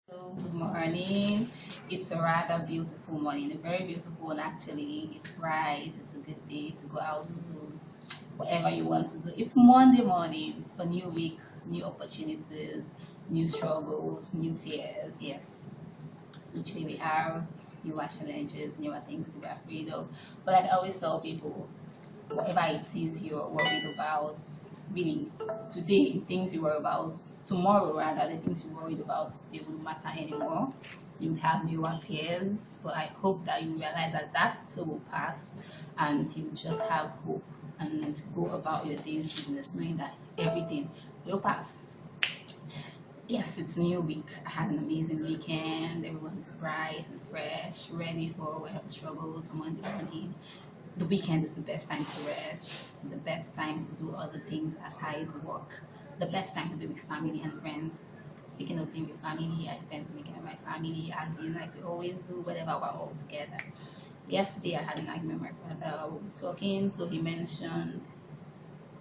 Good morning. It's a rather beautiful morning, a very beautiful one actually. It's bright, it's a good day to go out to do whatever you want to do. It's Monday morning, a new week, new opportunities, new struggles, new fears. Yes, each day we have newer challenges, newer things to be afraid of. But like I always tell people, whatever it is you're worried about, really today, things you worry about, tomorrow rather, the things you worried about, they won't matter anymore. You have newer fears, but I hope that you realize that that too will pass and you just have hope and go about your day's business knowing that everything will pass. Yes, it's a new week. I had an amazing weekend. Everyone's bright and fresh, ready for whatever struggles on Monday morning. The weekend is the best time to rest, the best time to do other things aside work, the best time to be with family and friends. Speaking of being with family, I spent the weekend with my family, arguing like we always do whenever we're all together. Yesterday, I had an argument with my brother. We were talking, so he mentioned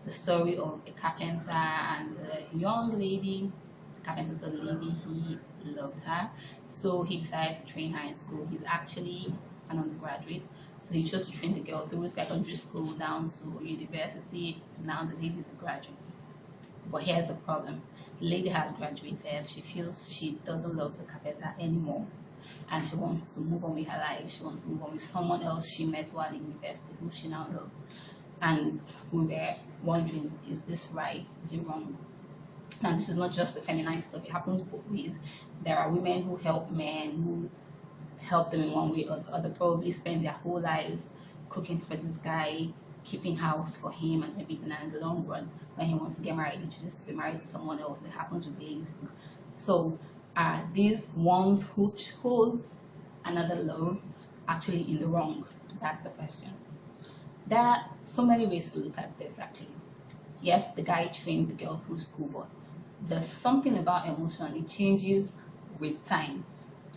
the story of a carpenter and a young lady. The carpenter saw the lady, he loved her, so he decided to train her in school. He's actually an undergraduate, so he chose to train the girl through secondary school down to university. Now the lady is a graduate. But here's the problem. The lady has graduated. She feels she doesn't love the carpenter anymore. And she wants to move on with her life. She wants to move on with someone else she met while in university who she now loves. And we were wondering, is this right? Is it wrong? Now, this is not just the feminine stuff, it happens both ways. There are women who help men, who help them in one way or the other, probably spend their whole lives cooking for this guy, keeping house for him and everything. And in the long run, when he wants to get married, he chooses to be married to someone else. It happens with ladies too. So are these ones who chose another love actually in the wrong? That's the question. There are so many ways to look at this actually. Yes, the guy trained the girl through school, but there's something about emotion, it changes with time.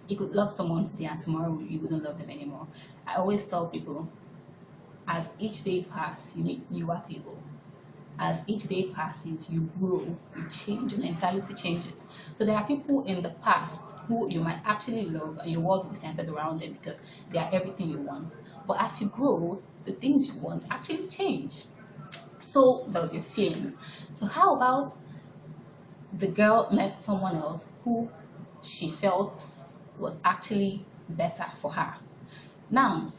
You could love someone today and tomorrow you wouldn't love them anymore. I always tell people, as each day passes, you meet newer people. As each day passes, you grow, you change, your mentality changes. So there are people in the past who you might actually love and your world will be centered around them because they are everything you want. But as you grow, the things you want actually change. So does your feeling. So how about the girl met someone else who she felt was actually better for her? Now,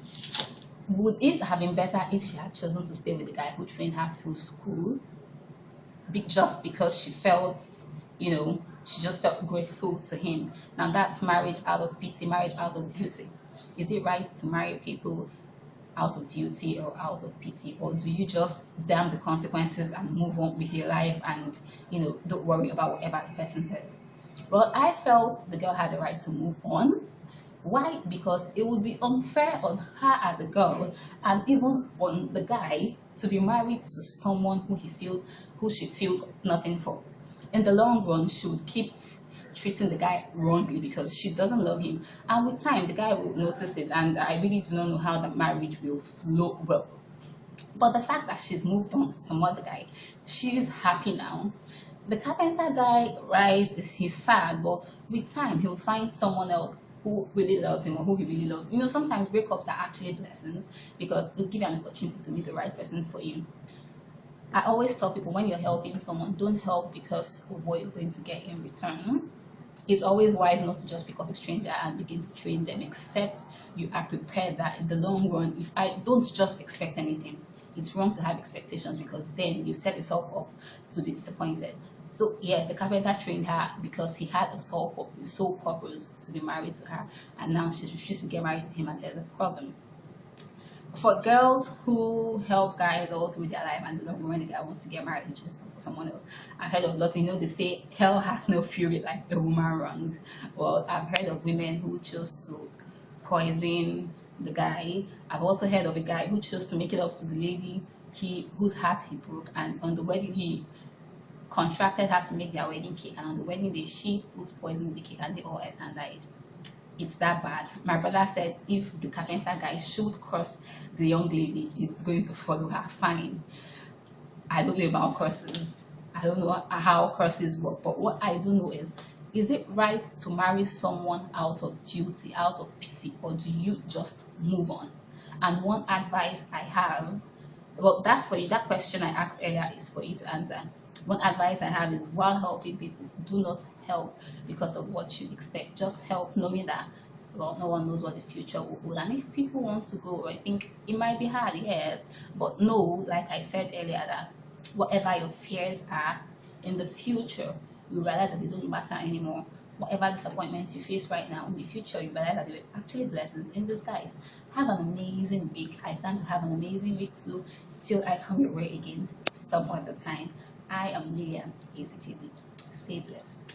would it have been better if she had chosen to stay with the guy who trained her through school just because she felt, she just felt grateful to him? Now, that's marriage out of pity, marriage out of duty. Is it right to marry people out of duty or out of pity, or do you just damn the consequences and move on with your life and don't worry about whatever the person says? Well, I felt the girl had the right to move on. Why? Because it would be unfair on her as a girl and even on the guy to be married to someone who she feels nothing for. In the long run, she would keep treating the guy wrongly because she doesn't love him. And with time, the guy will notice it. And I really do not know how the marriage will flow well. But the fact that she's moved on to some other guy, she's happy now. The carpenter guy, right, he's sad, but with time, he'll find someone else who really loves him or who he really loves. Sometimes breakups are actually blessings because it gives you an opportunity to meet the right person for you. I always tell people, when you're helping someone, don't help because of what you're going to get in return. It's always wise not to just pick up a stranger and begin to train them, except you are prepared that in the long run, if I don't just expect anything. It's wrong to have expectations because then you set yourself up to be disappointed. So yes, the carpenter trained her because he had a sole purpose to be married to her, and now she's refused to get married to him, and there's a problem. For girls who help guys all through their life and the long run, when the guy wants to get married, he just for someone else. I've heard of lots. They say hell has no fury like a woman wronged. Well, I've heard of women who chose to poison the guy. I've also heard of a guy who chose to make it up to the lady whose heart he broke, and on the wedding he contracted her to make their wedding cake, and on the wedding day she put poison in the cake and they all ate and died. It's that bad. My brother said if the carpenter guy should cross the young lady, it's going to follow her. Fine. I don't know about curses. I don't know how curses work, but what I do know is Is it right to marry someone out of duty, out of pity, or do you just move on? And one advice I have, well, that's for you. That question I asked earlier is for you to answer. One advice I have is, while helping people, do not help because of what you expect. Just help knowing that, well, no one knows what the future will hold. And if people want to go, I think it might be hard, yes, but no, like I said earlier, that whatever your fears are, in the future, you realize that they don't matter anymore. Whatever disappointments you face right now, in the future, you realize that they were actually blessings in disguise. Have an amazing week. I plan to have an amazing week too, till I come your way again some other time. I am Lillian ACGB. Stay blessed.